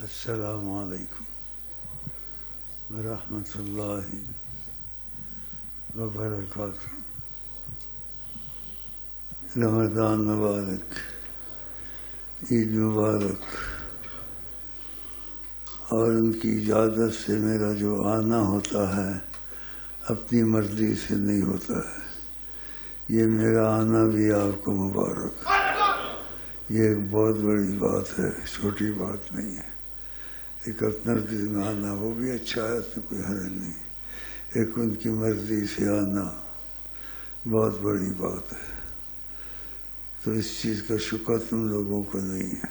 السلام علیکم ورحمۃ اللہ وبرکاتہ۔ رمضان مبارک، عید مبارک۔ اور ان کی اجازت سے میرا جو آنا ہوتا ہے اپنی مرضی سے نہیں ہوتا ہے، یہ میرا آنا بھی آپ کو مبارک۔ یہ ایک بہت بڑی بات ہے، چھوٹی بات نہیں ہے۔ ایک اپنا دن میں آنا وہ بھی اچھا ہے، اس میں کوئی حرج نہیں۔ ایک ان کی مرضی سے آنا بہت بڑی بات ہے، تو اس چیز کا شکر تم لوگوں کو نہیں ہے۔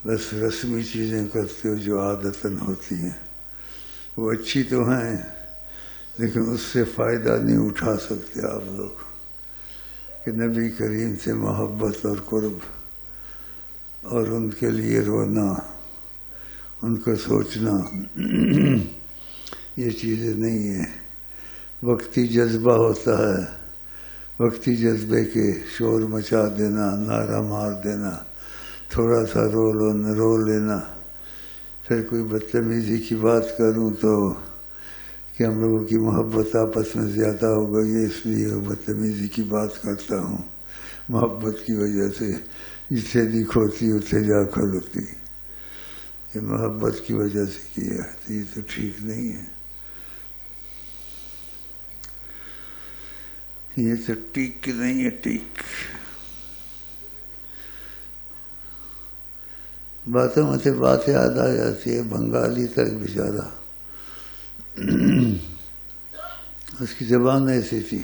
بس رسمی چیزیں کرتے ہو جو عادتاً ہوتی ہیں، وہ اچھی تو ہیں لیکن اس سے فائدہ نہیں اٹھا سکتے آپ لوگ کہ نبی کریم سے محبت اور قرب اور ان کے لیے رونا، ان کو سوچنا، یہ چیزیں نہیں ہیں۔ وقتی جذبہ ہوتا ہے، وقتی جذبے کے شور مچا دینا، نعرہ مار دینا، تھوڑا سا رو لینا۔ پھر کوئی بدتمیزی کی بات کروں تو کہ ہم لوگوں کی محبت آپس میں زیادہ ہو گئی ہے، اس لیے بدتمیزی کی بات کرتا ہوں۔ محبت کی وجہ سے جتنے دی کھوتی اتنے جا کھلوتی، یہ محبت کی وجہ سے کیا ہے، یہ تو ٹھیک نہیں ہے۔ یہ تو ٹھیک نہیں ہے، ٹھیک۔ باتوں میں سے بات یاد آ جاتی ہے۔ بنگالی تک بیچارہ، اس کی زبان ایسی تھی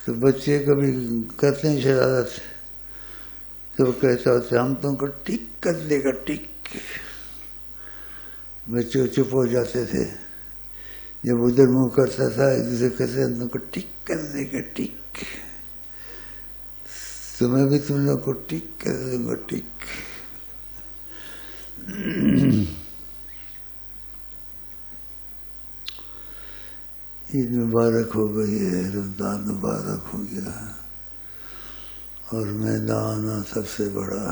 تو بچے کبھی کرتے ہیں شرارت تو وہ کہتا ہوتا ہم تم کو ٹھیک کر دے گا، ٹھیک۔ بچے چپ ہو جاتے تھے، جب ادھر منہ کرتا تھا ایک دوسرے کہتے ہم تم کو ٹھیک کر دے گا، ٹھیک۔ تو میں بھی تم لوگ کو ٹھیک کر دوں گا، ٹھیک۔ عید مبارک ہو گئی ہے، رمضان مبارک ہو گیا ہے، اور میدان سب سے بڑا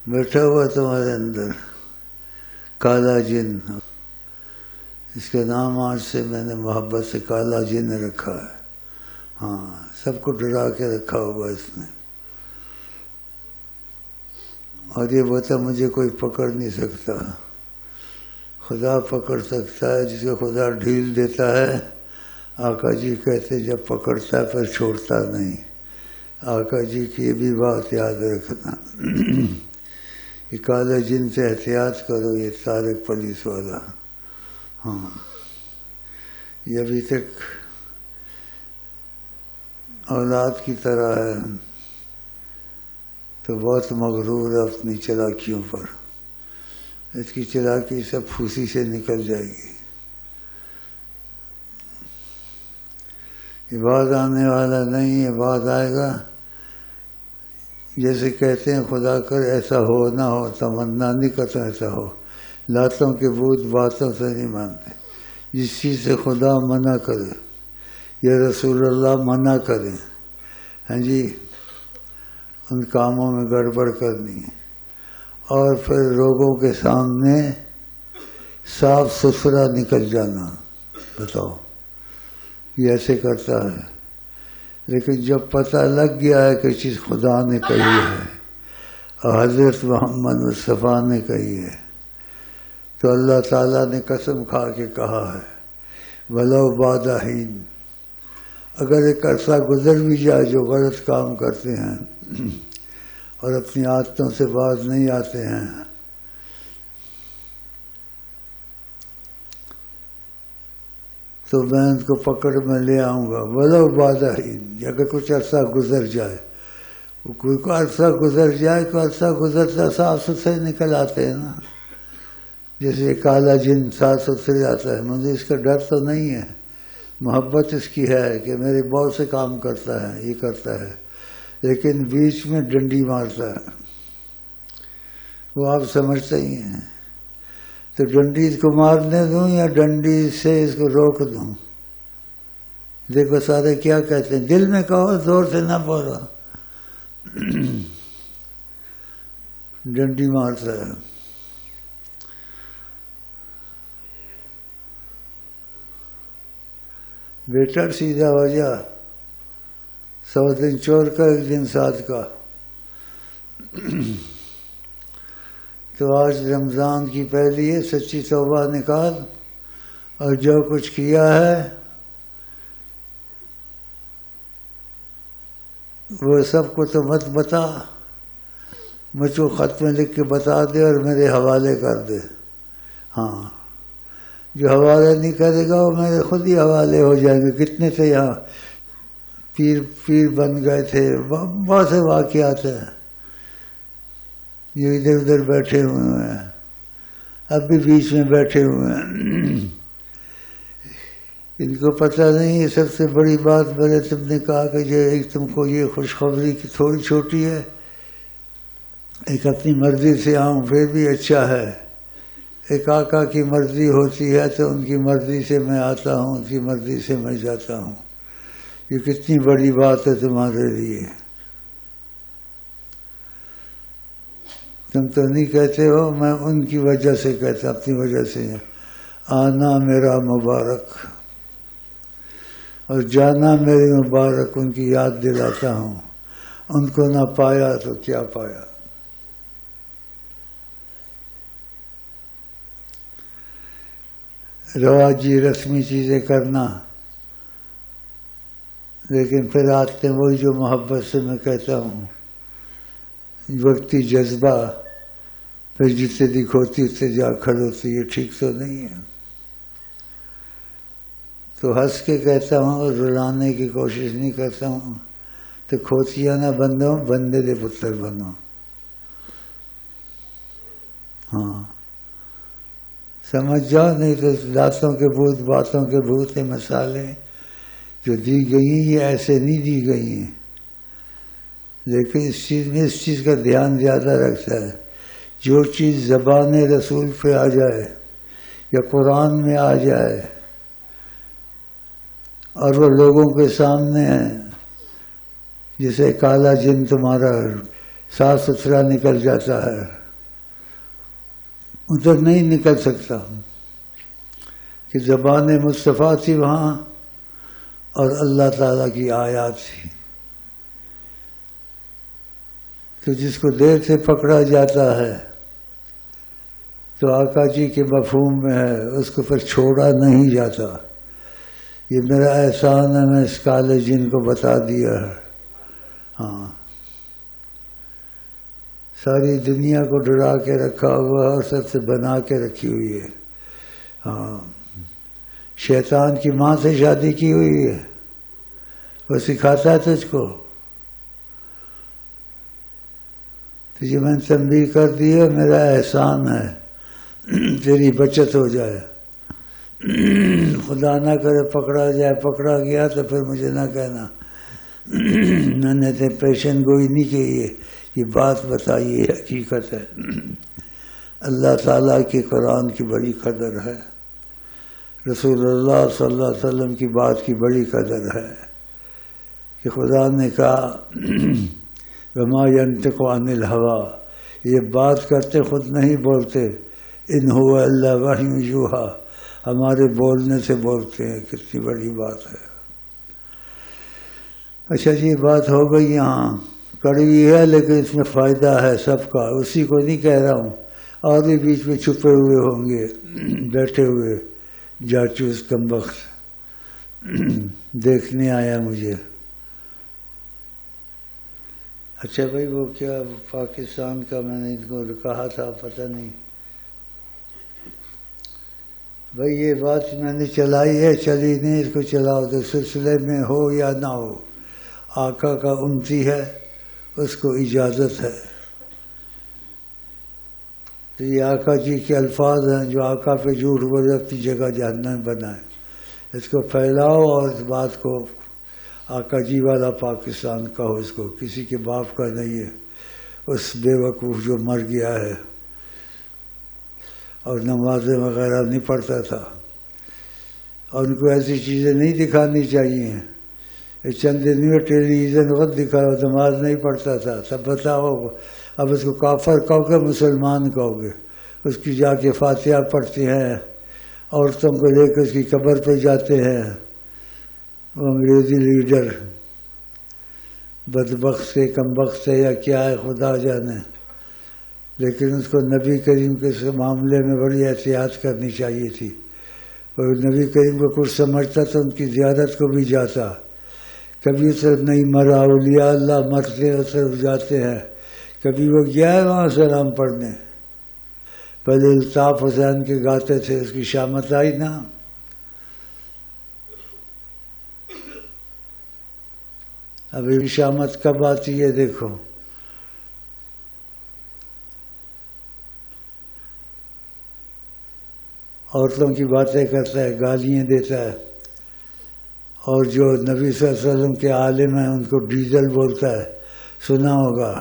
بیٹھا ہوا تمہارے اندر کالا جن۔ اس کا نام آج سے میں نے محبت سے کالا جن رکھا ہے۔ ہاں، سب کو ڈرا کے رکھا ہوگا اس نے، اور یہ بتا مجھے کوئی پکڑ نہیں سکتا۔ خدا پکڑ سکتا ہے، جس کو خدا ڈھیل دیتا ہے۔ آقا جی کہتے جب پکڑتا ہے پھر چھوڑتا نہیں۔ آقا جی کی یہ بھی بات یاد رکھنا، یہ کالے جن سے احتیاط کرو، یہ طارق پولیس والا۔ ہاں، یہ ابھی تک اولاد کی طرح ہے تو بہت مغرور ہے اپنی چالاکیوں پر۔ اس کی چالاکی سب پھوسی سے نکل جائے گی۔ یہ بعد آنے والا نہیں ہے، بعد آئے گا۔ جیسے کہتے ہیں خدا کر ایسا ہو نہ ہو، تمنا نہیں کرتا ایسا ہو۔ لاتوں کے بھوت باتوں سے نہیں مانتے۔ جس چیز سے خدا منع کرے یا رسول اللہ منع کرے، ہاں جی، ان کاموں میں گڑبڑ کرنی ہے، اور پھر لوگوں کے سامنے صاف ستھرا نکل جانا۔ بتاؤ، یہ ایسے کرتا ہے، لیکن جب پتہ لگ گیا ہے کہ چیز خدا نے کہی ہے اور حضرت محمد مصطفیٰ نے کہی ہے، تو اللہ تعالیٰ نے قسم کھا کے کہا ہے وَلَوْ بَعْدَ حِينٍ، اگر ایک عرصہ گزر بھی جائے جو غلط کام کرتے ہیں اور اپنی عادتوں سے باز نہیں آتے ہیں، تو میں ان کو پکڑ میں لے آؤں گا۔ وَلَوْ بَعْدَ حِينٍ، اگر کچھ عرصہ گزر جائے، کوئی عرصہ گزر جائے، کوئی عرصہ گزرتا صاف ستھرے نکل آتے ہیں نا، جیسے کالا جن صاف ستھرے آتا ہے۔ مجھے اس کا ڈر تو نہیں ہے، محبت اس کی ہے کہ میرے بہت سے کام کرتا ہے، یہ کرتا ہے، لیکن بیچ میں ڈنڈی مارتا ہے، وہ آپ سمجھتے ہی ہیں۔ تو ڈنڈی اس کو مارنے دوں یا ڈنڈی سے اس کو روک دوں؟ دیکھو سارے کیا کہتے ہیں، دل میں کہو، زور سے نہ بولو۔ ڈنڈی مارتا ہے. بیٹا سیدھا ہو جا، 100 دن چور کا 1 دن ساتھ کا. تو آج رمضان کی پہلی ہے، سچی توبہ نکال، اور جو کچھ کیا ہے وہ سب کو تو مت بتا، مجھ کو خط میں لکھ کے بتا دے اور میرے حوالے کر دے. ہاں، جو حوالے نہیں کرے گا وہ میرے خود ہی حوالے ہو جائیں گے. کتنے تھے یہاں پیر بن گئے تھے، بہت سے واقعات ہیں. یہ ادھر ادھر بیٹھے ہوئے ہیں، اب بھی بیچ میں بیٹھے ہوئے ہیں. ان کو پتہ نہیں. یہ سب سے بڑی بات میں نے تم نے کہا کہ جو ایک تم کو یہ خوشخبری کی تھوڑی چھوٹی ہے، ایک اپنی مرضی سے آؤں پھر بھی اچھا ہے. ایک آقا کی مرضی ہوتی ہے تو ان کی مرضی سے میں آتا ہوں، ان کی مرضی سے میں جاتا ہوں. یہ کتنی بڑی بات ہے تمہارے لیے. تم تو نہیں کہتے ہو، میں ان کی وجہ سے کہتا، اپنی وجہ سے. آنا میرا مبارک اور جانا میرے مبارک، ان کی یاد دلاتا ہوں. ان کو نہ پایا تو کیا پایا. رواجی رسمی چیزیں کرنا، لیکن پھر آتے ہیں وہی جو محبت سے میں کہتا ہوں، وقتی جذبہ، پھر جتنے دکھ ہوتی اتنے جا کھڑوتی. یہ ٹھیک تو نہیں ہے. تو ہنس کے کہتا ہوں اور رلانے کی کوشش نہیں کرتا ہوں. تو کھوتیا نہ بنو، بندے دے پتر بنو. ہاں، سمجھ جاؤ، نہیں تو دانتوں کے بھوت، باتوں کے بھوت ہیں. مثالیں جو دی گئی ہیں یہ ایسے نہیں دی گئی ہیں، لیکن اس چیز میں اس چیز کا دھیان زیادہ رکھتا ہے. جو چیز زبان رسول پہ آ جائے یا قرآن میں آ جائے اور وہ لوگوں کے سامنے ہے، جسے کالا جن تمہارا صاف ستھرا نکل جاتا ہے، ادھر نہیں نکل سکتا کہ زبان مصطفیٰ تھی وہاں اور اللہ تعالیٰ کی آیات تھی. تو جس کو دیر سے پکڑا جاتا ہے تو آقا جی کے مفہوم میں ہے، اس کو پھر چھوڑا نہیں جاتا. یہ میرا احسان ہے، میں اس کالے جن کو بتا دیا ہے. ہاں، ساری دنیا کو ڈرا کے رکھا ہوا اور سب سے بنا کے رکھی ہوئی ہے. ہاں، شیطان کی ماں سے شادی کی ہوئی ہے، وہ سکھاتا ہے تجھ کو. تجھے میں نے تنبیہ کر دی ہے، میرا احسان ہے، تیری بچت ہو جائے. خدا نہ کرے پکڑا جائے، پکڑا گیا تو پھر مجھے نہ کہنا میں نے تو پیشن گوئی نہیں کی. یہ بات بتائی ہے، حقیقت ہے. اللہ تعالیٰ کی قرآن کی بڑی قدر ہے، رسول اللہ صلی اللہ علیہ وسلم کی بات کی بڑی قدر ہے کہ خدا نے کہا وما ينطق عن الهوى، یہ بات کرتے خود نہیں بولتے. ان هو الا وحی یوحی، ہمارے بولنے سے بولتے ہیں. کتنی بڑی بات ہے. اچھا جی، بات ہو گئی. یہاں کڑوی ہے لیکن اس میں فائدہ ہے سب کا. اسی کو نہیں کہہ رہا ہوں، اور بھی بیچ میں چھپے ہوئے ہوں گے، بیٹھے ہوئے جاچوس کمبخت. دیکھنے آیا مجھے. اچھا بھائی، وہ کیا پاکستان کا میں نے ان کو کہا تھا، پتہ نہیں بھائی. یہ بات میں نے چلائی ہے، چلی نہیں، اس کو چلاؤ. تو سلسلے میں ہو یا نہ ہو، آقا کا امتی ہے، اس کو اجازت ہے. تو یہ آقا جی کے الفاظ ہیں، جو آقا پہ جھوٹ بولے اپنی جگہ جہنم بنائے. اس کو پھیلاؤ اور اس بات کو آقا جی والا پاکستان کہو. اس کو کسی کے باپ کا نہیں ہے، اس بے وقوف جو مر گیا ہے اور نمازیں وغیرہ نہیں پڑھتا تھا. اور ان کو ایسی چیزیں نہیں دکھانی چاہیے. چند دن میں ٹیلی ویژن وقت دکھاؤ، نماز نہیں پڑھتا تھا. تب بتاؤ اب اس کو کافر کہو گے مسلمان کہو گے. اس کی جا کے فاتحہ پڑھتے ہیں، عورتوں کو لے کے اس کی قبر پہ جاتے ہیں. وہ انگریزی لیڈر بدبخت ہے، کم بخت ہے یا کیا ہے خدا جانے، لیکن اس کو نبی کریم کے معاملے میں بڑی احتیاط کرنی چاہیے تھی. اور نبی کریم کو کچھ سمجھتا تو ان کی زیارت کو بھی جاتا. کبھی اس طرف نہیں مرا، اولیاء اللہ مرتے اس طرف جاتے ہیں. کبھی وہ گیا ہے وہاں سلام پڑھنے. پہلے الطاف حسین کے گاتے تھے، اس کی شامت آئی نا. ابھی شامت کب آتی ہے دیکھو. عورتوں کی باتیں کرتا ہے، گالیاں دیتا ہے، اور جو نبی صلی اللہ علیہ وسلم کے عالم ہیں ان کو ڈیزل بولتا ہے. سنا ہوگا،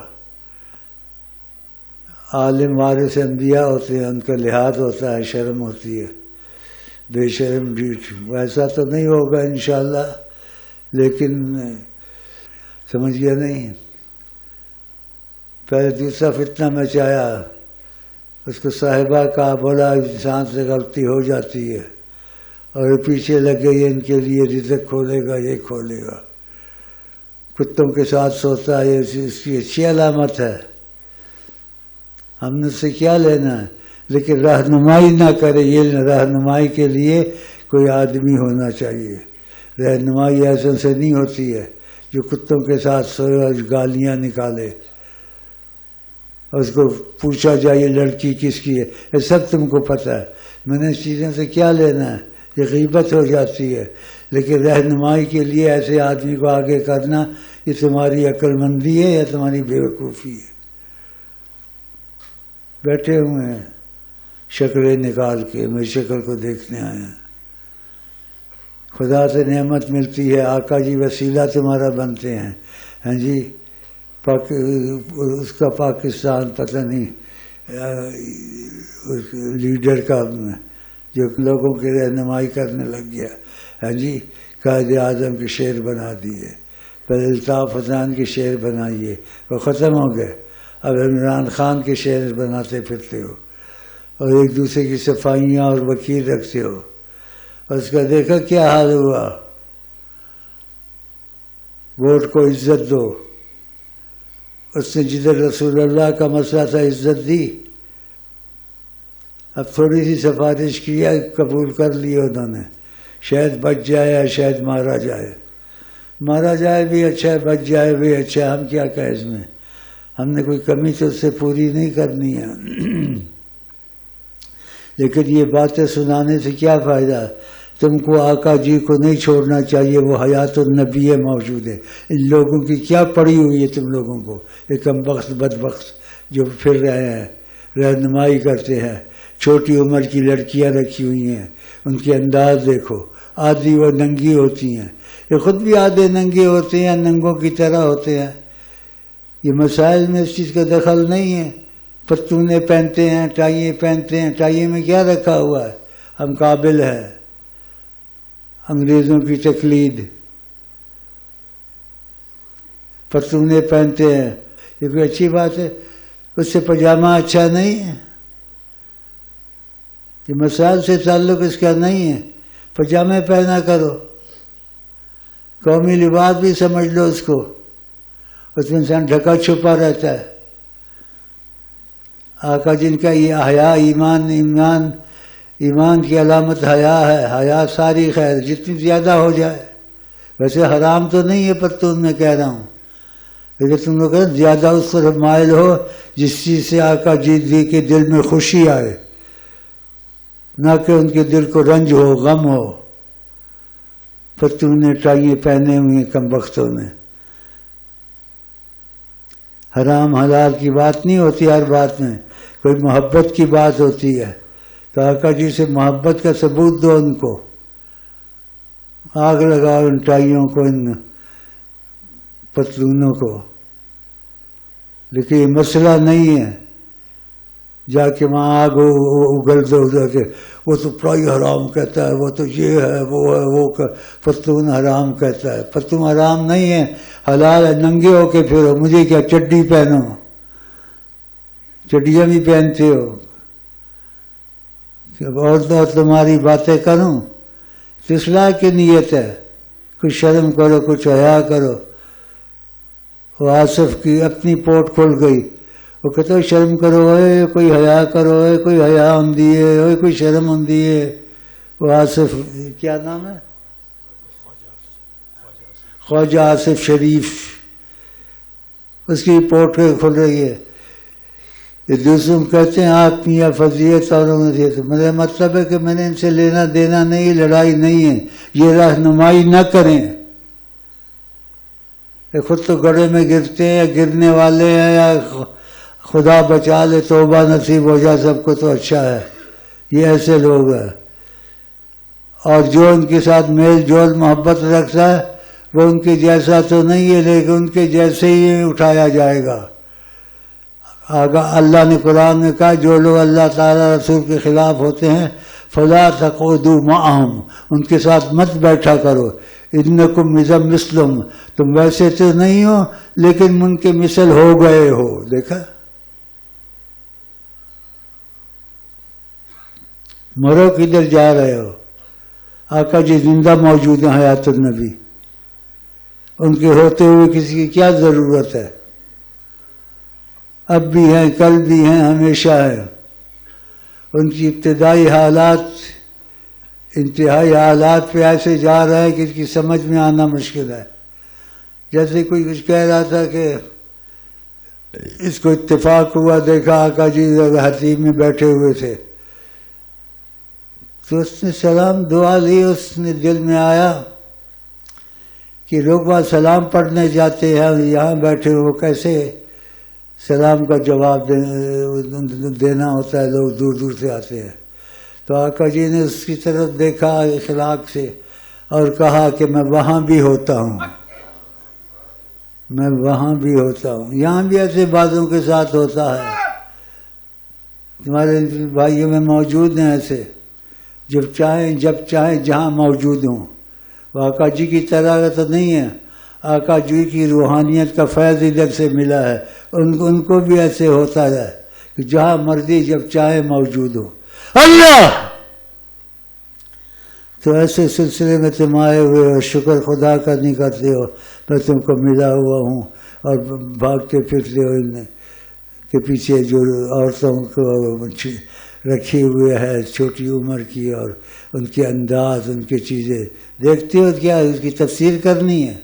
عالم وارث انبیاء ہوتے ہیں، ان کا لحاظ ہوتا ہے، شرم ہوتی ہے. بے شرم ڈیٹ. ویسا تو نہیں ہوگا انشاءاللہ، لیکن سمجھ گیا نہیں. پہلے دوسرا فتنہ مچایا، اس کو صاحبہ کہا، بولا انسان سے غلطی ہو جاتی ہے، اور پیچھے لگے یہ ان کے لیے رزق کھولے گا، یہ کھولے گا. کتوں کے ساتھ سوتا ہے، اس کی اچھی علامت ہے. ہم نے اس سے کیا لینا ہے، لیکن رہنمائی نہ کرے. یہ رہنمائی کے لیے کوئی آدمی ہونا چاہیے. رہنمائی ایسے سے نہیں ہوتی ہے جو کتوں کے ساتھ سوئے اور گالیاں نکالے. اس کو پوچھا جائے یہ لڑکی کس کی ہے، یہ سب تم کو پتہ ہے، میں نے اس چیزوں سے کیا لینا ہے. یہ غیبت ہو جاتی ہے. لیکن رہنمائی کے لیے ایسے آدمی کو آگے کرنا، یہ تمہاری عقل مندی ہے یا تمہاری بیوقوفی ہے. بیٹھے ہوئے ہیں شکلیں نکال کے، میری شکل کو دیکھنے آئے ہیں. خدا سے نعمت ملتی ہے، آقا جی وسیلہ تمہارا بنتے ہیں. ہاں جی، اس کا پاکستان پتہ نہیں لیڈر کا جو لوگوں کی رہنمائی کرنے لگ گیا. ہاں جی، قائد اعظم کے شعر بنا دیے، پہلے الطاف حسین کے شعر بنائیے، وہ ختم ہو گئے. اب عمران خان کے شعر بناتے پھرتے ہو، اور ایک دوسرے کی صفائیاں اور وکیل رکھتے ہو. اور اس کا دیکھا کیا حال ہوا. ووٹ کو عزت دو. اس نے جدھر رسول اللہ کا مسئلہ تھا عزت دی. اب تھوڑی سی سفارش کی ہے، قبول کر لی انہوں نے. شاید بچ جائے یا شاید مارا جائے. مارا جائے بھی اچھا ہے، بچ جائے بھی اچھا ہے. ہم کیا کہیں اس میں، ہم نے کوئی کمی تو اس سے پوری نہیں کرنی ہے. لیکن یہ باتیں سنانے سے کیا فائدہ. تم کو آقا جی کو نہیں چھوڑنا چاہیے، وہ حیات النبی موجود ہے. ان لوگوں کی کیا پڑی ہوئی ہے تم لوگوں کو، ایک کم بخت بدبخت جو پھر رہے ہیں، رہنمائی کرتے ہیں. چھوٹی عمر کی لڑکیاں رکھی ہوئی ہیں، ان کے انداز دیکھو. آدھی وہ ننگی ہوتی ہیں، یہ خود بھی آدھے ننگے ہوتے ہیں، ننگوں کی طرح ہوتے ہیں. یہ مسائل میں اس چیز کا دخل نہیں ہے. پتونے پہنتے ہیں، ٹائیں پہنتے ہیں. ٹائیں میں کیا رکھا ہوا ہے، ہم قابل ہیں. انگریزوں کی تقلید. پتونے پہنتے ہیں، یہ کوئی اچھی بات ہے؟ اس سے پاجامہ اچھا نہیں ہے. یہ مسائل سے تعلق اس کا نہیں ہے. پاجامے پہنا کرو. قومی لباس بھی سمجھ لو اس کو، اس میں انسان ڈھکا چھپا رہتا ہے. آقا جن کا یہ حیا ایمان کی علامت حیا ہے. حیا ساری خیر، جتنی زیادہ ہو جائے. ویسے حرام تو نہیں ہے پتون میں کہہ رہا ہوں، لیکن تم لوگ زیادہ اس طرف مائل ہو جس چیز سے آقا جی کے دل میں خوشی آئے، نہ کہ ان کے دل کو رنج ہو، غم ہو. پتونے ٹائیں پہنے ہوئے کم بختوں نے. حرام حلال کی بات نہیں ہوتی ہر بات میں، کوئی محبت کی بات ہوتی ہے. تو آقا جی سے محبت کا ثبوت دو ان کو. آگ لگاؤ ان ٹائیوں کو، ان پتلونوں کو. لیکن یہ مسئلہ نہیں ہے جا کے وہاں آگ اگل دو ادھر کے، وہ تو ٹائی حرام کہتا ہے، وہ تو یہ ہے، وہ ہے، وہ پتلون حرام کہتا ہے. پتلون حرام نہیں ہے، حلال ہے. ننگے ہو کے پھرو، مجھے کیا چڈی پہنو. چڑیاں بھی پہنتے ہو کہ اور تو تمہاری باتیں کروں، تو اصلاح کی نیت ہے، کچھ شرم کرو، کچھ حیا کرو۔ وہ آصف کی اپنی پوٹ کھل گئی، وہ کہتے شرم کرو، اے کوئی حیا کرو، اے کوئی حیا ہوندی ہے، اے کوئی شرم ہوندی ہے۔ وہ آصف، کیا نام ہے، خواجہ آصف شریف، اس کی پوٹ کھل رہی ہے۔ یہ دوسروں کہتے ہیں آپ میاں فضیلت اور میرا مطلب ہے کہ میں نے ان سے لینا دینا نہیں، لڑائی نہیں ہے، یہ رہنمائی نہ کریں۔ خود تو گڑھے میں گرتے ہیں یا گرنے والے ہیں، یا خدا بچا لے، توبہ نصیب ہو جائے سب کو تو اچھا ہے، یہ ایسے لوگ ہیں۔ اور جو ان کے ساتھ میل جول محبت رکھتا ہے وہ ان کے جیسا تو نہیں ہے، لیکن ان کے جیسے ہی اٹھایا جائے گا۔ اللہ نے قرآن میں کہا جو لوگ اللہ تعالیٰ رسول کے خلاف ہوتے ہیں فلا تقعدوا معهم، ان کے ساتھ مت بیٹھا کرو، انکم اذا مثلہم، تم ویسے تو نہیں ہو لیکن ان کے مثل ہو گئے ہو۔ دیکھا، مرو کدھر جا رہے ہو؟ آقا جی زندہ موجود ہیں حیات النبی، ان کے ہوتے ہوئے کسی کی کیا ضرورت ہے؟ اب بھی ہیں، کل بھی ہیں، ہمیشہ ہیں۔ ان کی ابتدائی حالات انتہائی حالات پہ ایسے جا رہا ہے کہ اس کی سمجھ میں آنا مشکل ہے۔ جیسے کوئی کچھ کہہ رہا تھا کہ اس کو اتفاق ہوا، دیکھا آقا جی حتیم میں بیٹھے ہوئے تھے، تو اس نے سلام دعا لی، اس نے دل میں آیا کہ لوگ وہاں سلام پڑھنے جاتے ہیں، یہاں بیٹھے وہ کیسے سلام کا جواب دینا ہوتا ہے، لوگ دور دور سے آتے ہیں۔ تو آقا جی نے اس کی طرف دیکھا اخلاق سے اور کہا کہ میں وہاں بھی ہوتا ہوں، میں وہاں بھی ہوتا ہوں، یہاں بھی ایسے بازوں کے ساتھ ہوتا ہے، تمہارے بھائیوں میں موجود ہیں ایسے، جب چاہیں جہاں موجود ہوں۔ وہ آقا جی کی طرح تو نہیں ہے، آقا جی کی روحانیت کا فیض ادھر سے ملا ہے، ان کو بھی ایسے ہوتا ہے کہ جہاں مرضی جب چاہے موجود ہو۔ اللہ تو ایسے سلسلے میں تم آئے ہوئے ہو، شکر خدا کا نہیں کرتے ہو میں تم کو ملا ہوا ہوں، اور بھاگتے پھرتے ہو ان کے پیچھے جو عورتوں کو رکھی ہوئے ہے چھوٹی عمر کی، اور ان کے انداز، ان کی چیزیں دیکھتے ہو، کیا اس کی تفسیر کرنی ہے؟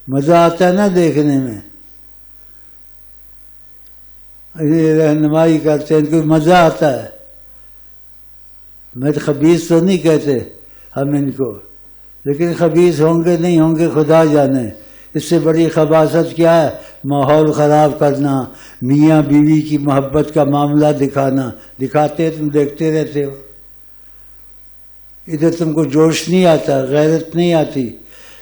مزہ آتا ہے نا دیکھنے میں، رہنمائی کرتے ہیں، ان کو مزہ آتا ہے۔ میں خبیث تو نہیں کہتے ہم ان کو، لیکن خبیث ہوں گے نہیں ہوں گے خدا جانے۔ اس سے بڑی خباثت کیا ہے؟ ماحول خراب کرنا، میاں بیوی کی محبت کا معاملہ دکھانا۔ دکھاتے تم دیکھتے رہتے ہو، ادھر تم کو جوش نہیں آتا، غیرت نہیں آتی،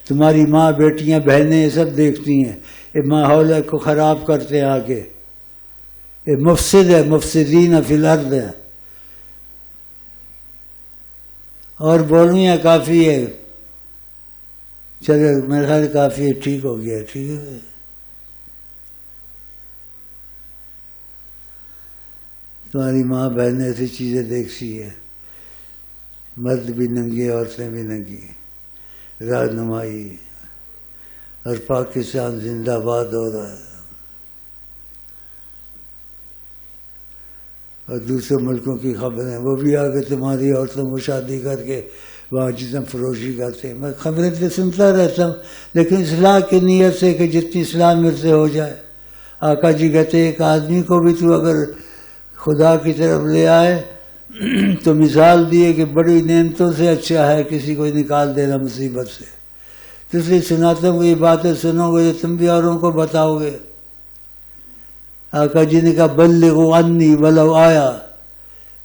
تمہاری ماں، بیٹیاں، بہنیں یہ سب دیکھتی ہیں، یہ ماحول کو خراب کرتے ہیں آگے، یہ مفسد ہے، مفسدین فی الارض ہے۔ اور بولوں یا کافی ہے؟ چلے میرے خیال کافی ہے، ٹھیک ہو گیا، ٹھیک ہے۔ تمہاری ماں بہنیں ایسی چیزیں دیکھتی ہے، مرد بھی ننگے، عورتیں بھی ننگی، رہنمائی، اور پاکستان زندہ باد ہو رہا ہے، اور دوسرے ملکوں کی خبریں، وہ بھی آگے تمہاری عورتوں کو شادی کر کے وہاں جسم فروشی کرتے ہیں۔ میں خبریں تو سنتا رہتا ہوں، لیکن اصلاح کی نیت سے کہ جتنی اصلاح میرے سے ہو جائے۔ آقا جی کہتے ہیں ایک آدمی کو بھی تو اگر خدا کی طرف لے آئے تو مثال دیے کہ بڑی نعمتوں سے اچھا ہے کسی کو نکال دینا مصیبت سے۔ تو اس لیے سناتا ہوں، یہ باتیں سنو گے تو تم بھی اوروں کو بتاؤ گے۔ آقا جی نے کہا بلغوا عنی ولو آیا،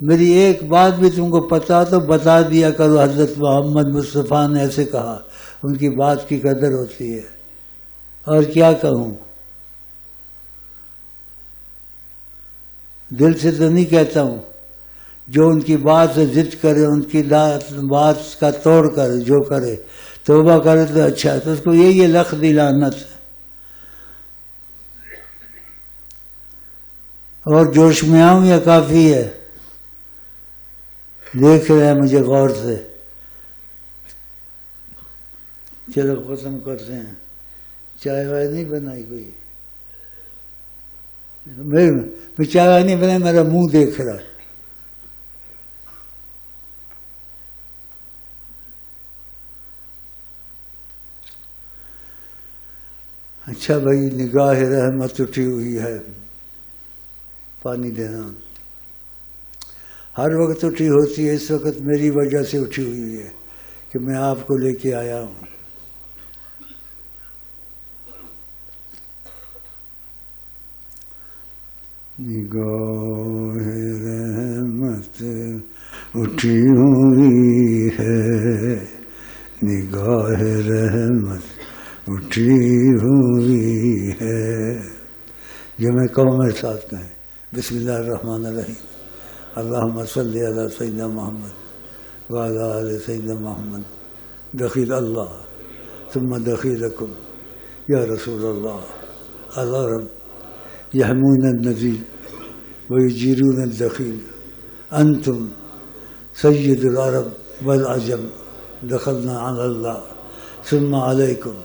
میری ایک بات بھی تم کو پتا تو بتا دیا کرو۔ حضرت محمد مصطفیٰ نے ایسے کہا، ان کی بات کی قدر ہوتی ہے۔ اور کیا کہوں، دل سے تو نہیں کہتا ہوں، جو ان کی بات سے ضد کرے، ان کی بات کا توڑ کرے، جو کرے توبہ کرے تو اچھا ہے، تو اس کو یہی لخ دی لعنت ہے۔ اور جوش میں آؤں یا کافی ہے؟ دیکھ رہے ہیں مجھے غور سے. چلو ختم کرتے ہیں. چائے وائے نہیں بنائی کوئی؟ میں چائے وائے نہیں بنائی، میرا منہ دیکھ رہا. اچھا بھائی، نگاہ رحمت اٹھی ہوئی ہے. پانی دینا. ہر وقت اٹھی ہوتی ہے، اس وقت میری وجہ سے اٹھی ہوئی ہے کہ میں آپ کو لے کے آیا ہوں. نگاہ رحمت اٹھی ہوئی ہے، نگاہ رحمت اٹھی ہوئی ہے. جو میں کہوں میرے ساتھ کہیں. بسم اللہ الرحمن الرحیم. اللہم صلی علی سیدنا محمد وعلی آل سیدنا محمد. دخیل اللہ ثم دخیلکم یا رسول اللہ. العرب یحمون النذیر ویجیرون الدخیل. انتم سید العرب والعجم دخلنا علی اللہ ثم علیکم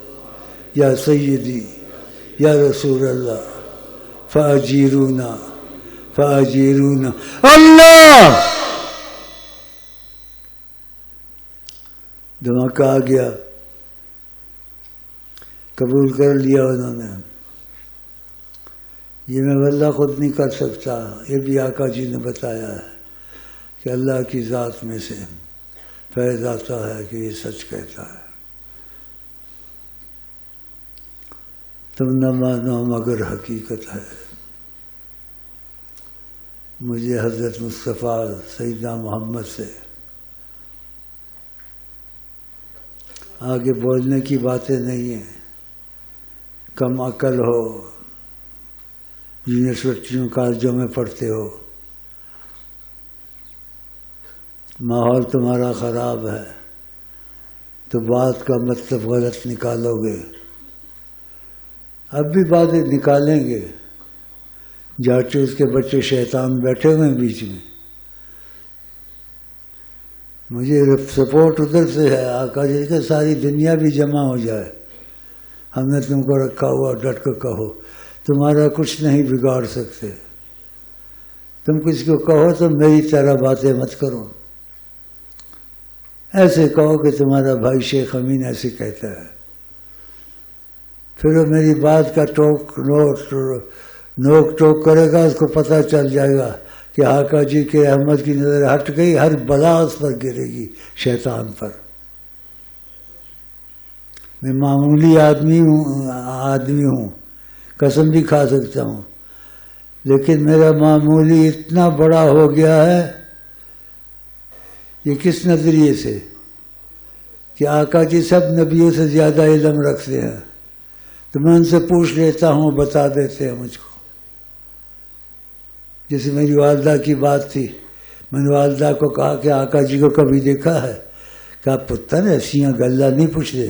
یا سیدی یا رسول اللہ فاجیرونا فاجیرونا. اللہ دھماکہ آ گیا. قبول کر لیا انہوں نے. یہ میں واللہ خود نہیں کر سکتا، یہ بھی آقا جی نے بتایا ہے کہ اللہ کی ذات میں سے فیض آتا ہے کہ یہ سچ کہتا ہے. تم نہ مانو مگر حقیقت ہے. مجھے حضرت مصطفیٰ سیدنا محمد سے آگے بولنے کی باتیں نہیں ہیں. کم عقل ہو، یونیورسٹیوں کالجوں میں پڑھتے ہو، ماحول تمہارا خراب ہے تو بات کا مطلب غلط نکالو گے. اب بھی باتیں نکالیں گے. جاٹے اس کے بچے شیطان بیٹھے ہوئے ہیں بیچ میں. مجھے سپورٹ ادھر سے ہے. آقا جی کہ ساری دنیا بھی جمع ہو جائے، ہم نے تم کو رکھا ہوا، ڈٹ کر کہو. تمہارا کچھ نہیں بگاڑ سکتے. تم کسی کو کہو تو میری طرح باتیں مت کرو. ایسے کہو کہ تمہارا بھائی شیخ امین ایسے کہتا ہے. پھر وہ میری بات کا نوک ٹوک کرے گا، اس کو پتہ چل جائے گا کہ آقا جی کے احمد کی نظر ہٹ گئی، ہر بلا اس پر گرے گی، شیطان پر. میں معمولی آدمی ہوں، قسم بھی کھا سکتا ہوں، لیکن میرا معمولی اتنا بڑا ہو گیا ہے. یہ کس نظریے سے کہ آقا جی سب نبیوں سے زیادہ علم رکھتے ہیں، تو میں ان سے پوچھ لیتا ہوں، بتا دیتے ہیں مجھ کو. جیسے میری والدہ کی بات تھی، میں نے والدہ کو کہا کہ آقا جی کو کبھی دیکھا ہے؟ کہا پتر ایسیاں گلا نہیں پوچھتے.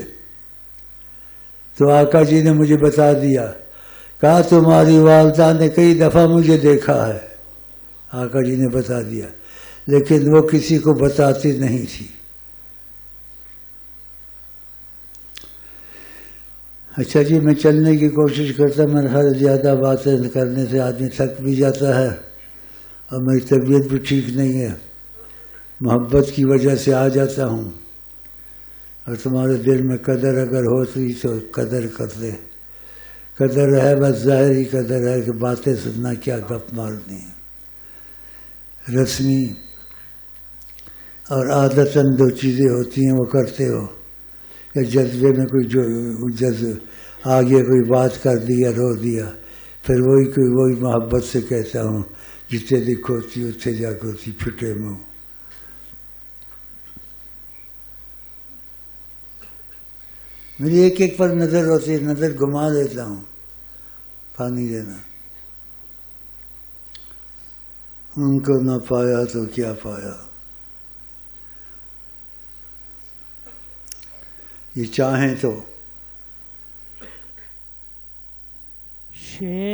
تو آقا جی نے مجھے بتا دیا. کہا تمہاری والدہ نے کئی دفعہ مجھے دیکھا ہے. آقا جی نے بتا دیا، لیکن وہ کسی کو بتاتی نہیں تھی. اچھا جی، میں چلنے کی کوشش کرتا، میرے خیال زیادہ باتیں کرنے سے آدمی تھک بھی جاتا ہے، اور میری طبیعت بھی ٹھیک نہیں ہے. محبت کی وجہ سے آ جاتا ہوں، اور تمہارے دل میں قدر اگر ہوتی تو قدر کر لے. قدر ہے، بس ظاہری قدر ہے کہ باتیں سننا کیا گپ مارنی ہے. رسمی اور عادتاً دو چیزیں ہوتی ہیں، وہ کرتے ہو، یا جذبے میں کوئی آگے کوئی بات کر دیا، رو دیا، پھر وہی محبت سے کہتا ہوں، جتنے دکھ ہوتی اتنے جا کے ہوتی پھٹے منہ. میری ایک پر نظر ہوتی ہے، نظر گھما دیتا ہوں. پانی دینا. ان کو نہ پایا تو کیا پایا. یہ چاہیں تو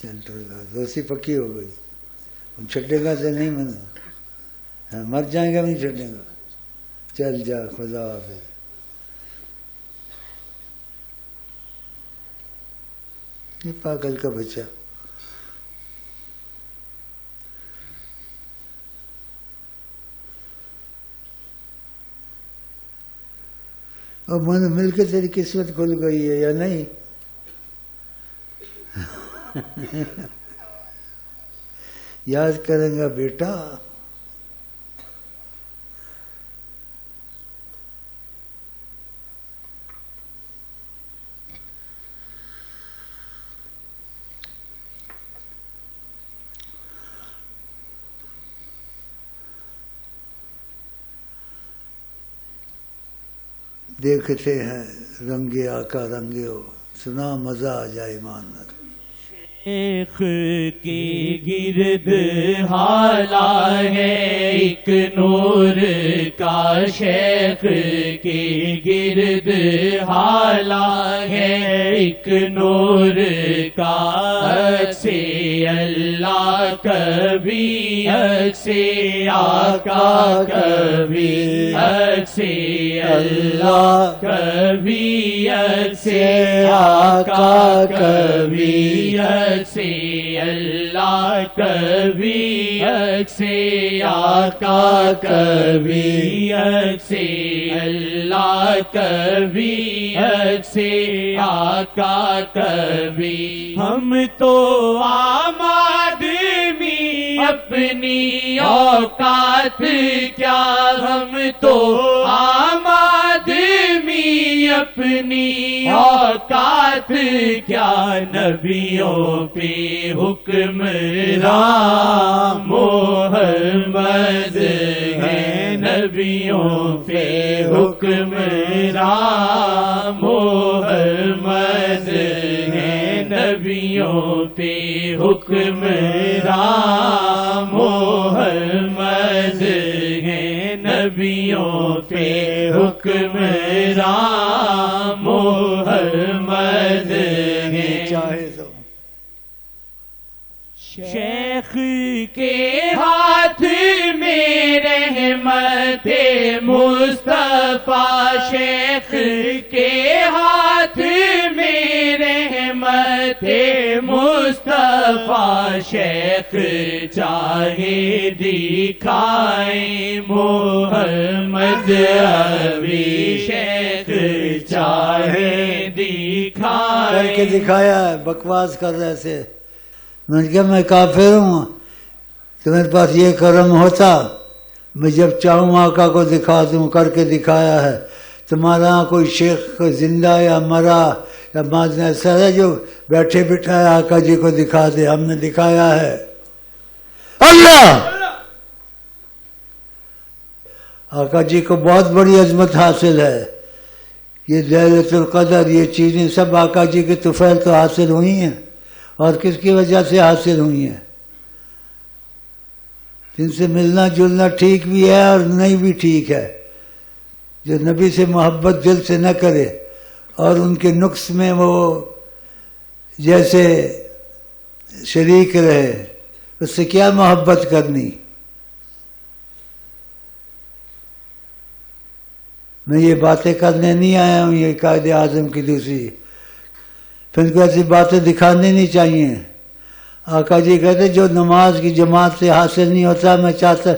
چل دوستی پکی ہو گئی. چھٹے گا سے نہیں منا، مر جائیں گا نہیں چھٹے گا. چل جا، خدا حافظ. یہ پاگل کا بچہ. اور من مل کے تیری قسمت کھل گئی ہے یا نہیں؟ یاد کریں گا بیٹا. دیکھتے ہیں رنگے آقا رنگے ہو، سنا مزہ آ جائے ایمان میں. شیخ کی گرد حالا ہے ایک نور کا، شیخ کی گرد حالا ہے ایک نور کا. عکس اللہ کبھی عکس آقا کبھی عکس اللہ کبھی عکس آقا کبھی عکس اللہ کبھی عکس آقا کبھی عکس اللہ کبھی عکس آقا کبھی. ہم تو عام آدمی اپنی اوقات کیا، ہم تو عام آدمی اپنی اوقات کیا. نبیوں پہ حکمران محمد ہے، نبیوں پہ حکمران محمد ہے، نبیوں پہ حکمران محمد ہے، نبیوں پہ حکمران محمد ہے. چاہے تو شیخ کے ہاتھ میں رحمت مصطفیٰ، شیخ کے ہاتھ میں رحمت مصطفیٰ. شیخ چاہے دکھائیں محمد ابھی، شیخ چاہے کر کے دکھائیں. دکھایا ہے. بکواس کر رہے تھے. میں نے کہا میں کافر ہوں، تو میرے پاس یہ کرم ہوتا میں جب چاہوں آقا کو دکھا دوں. کر کے دکھایا ہے. تمہارا یہاں کوئی شیخ زندہ یا مرا یا ماضی ایسا ہے جو بیٹھے بٹھائے آقا جی کو دکھا دے؟ ہم نے دکھایا ہے. اللہ آقا جی کو بہت بڑی عظمت حاصل ہے. یہ لیلۃ القدر، یہ چیزیں سب آقا جی کے طفیل تو حاصل ہوئی ہیں. اور کس کی وجہ سے حاصل ہوئی ہیں؟ جن سے ملنا جلنا ٹھیک بھی ہے اور نہیں بھی ٹھیک ہے. جو نبی سے محبت دل سے نہ کرے اور ان کے نقص میں وہ جیسے شریک رہے، اس سے کیا محبت کرنی؟ میں یہ باتیں کرنے نہیں آیا ہوں، یہ قائد اعظم کی دوسری. پھر ان کو ایسی باتیں دکھانی نہیں چاہیے. آقا جی کہتے جو نماز کی جماعت سے حاصل نہیں ہوتا، میں چاہتا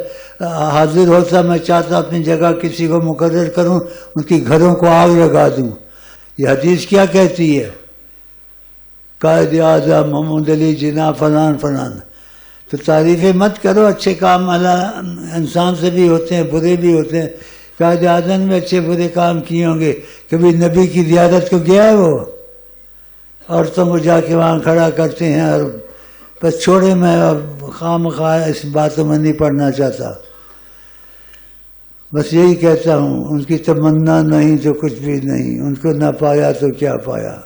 حاضر ہوتا، میں چاہتا اپنی جگہ کسی کو مقرر کروں، ان کی گھروں کو آگ لگا دوں. یہ حدیث کیا کہتی ہے؟ قائد اعظم محمد علی جناح فلان فلان. تو تعریفیں مت کرو. اچھے کام اللہ انسان سے بھی ہوتے ہیں، برے بھی ہوتے ہیں. قائد اعظم میں اچھے برے کام کیے ہوں گے. کبھی نبی کی زیارت کو گیا ہے وہ؟ عورتوں کو جا کے وہاں کھڑا کرتے ہیں. اور بس چھوڑے، میں خام خواہ اس باتوں میں نہیں پڑھنا چاہتا. بس یہی کہتا ہوں، ان کی تمنا نہیں تو کچھ بھی نہیں. ان کو نہ پایا تو کیا پایا.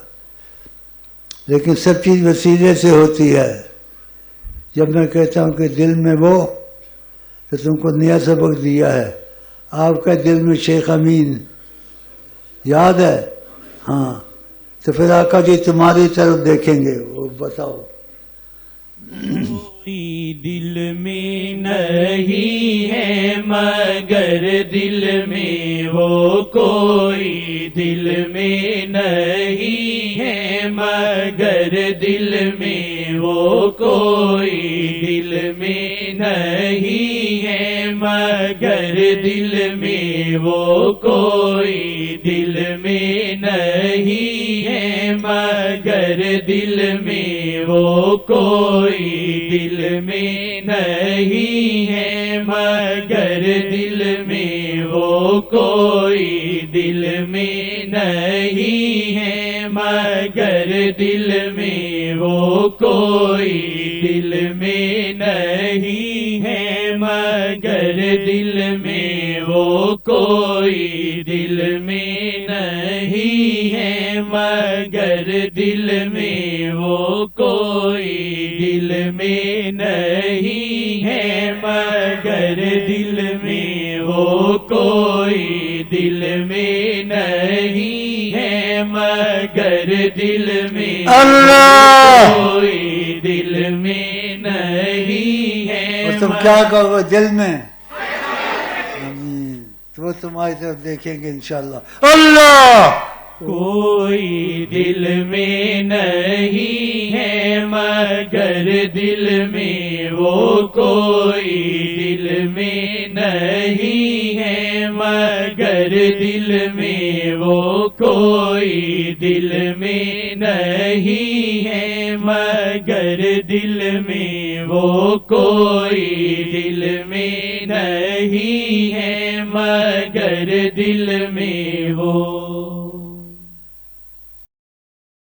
لیکن سب چیز وسیلے سے ہوتی ہے. جب میں کہتا ہوں کہ دل میں وہ، تو تم کو نیا سبق دیا ہے. آپ کا دل میں شیخ امین یاد ہے؟ ہاں. تو پھر آقا جی تمہاری طرف دیکھیں گے. وہ بتاؤ کوئی دل میں نہیں ہے مگر دل میں وہ کوئی دل میں نہیں ہے مگر دل میں وہ کوئی دل میں نہیں ہے مگر دل میں وہ کوئی دل میں نہیں ہے مگر دل میں وہ کوئی دل میں نہیں ہے مگر دل میں وہ کوئی دل میں نہیں ہے مگر دل میں وہ کوئی دل میں نہیں ہے مگر دل میں وہ کوئی دل میں نہیں ہے مگر دل میں وہ کوئی دل میں نہیں ہے مگر دل میں وہ کوئی دل میں نہیں ہے مگر دل میں اللہ کوئی دل میں نہیں ہے اور تم کیا کہو دل میں آمین تو تمہاری طرف دیکھیں گے انشاءاللہ اللہ کوئی دل میں نہیں ہے مگر دل میں وہ کوئی دل میں نہیں ہے مگر دل میں وہ کوئی دل میں نہیں ہے مگر دل میں وہ کوئی دل میں نہیں ہے مگر دل میں وہ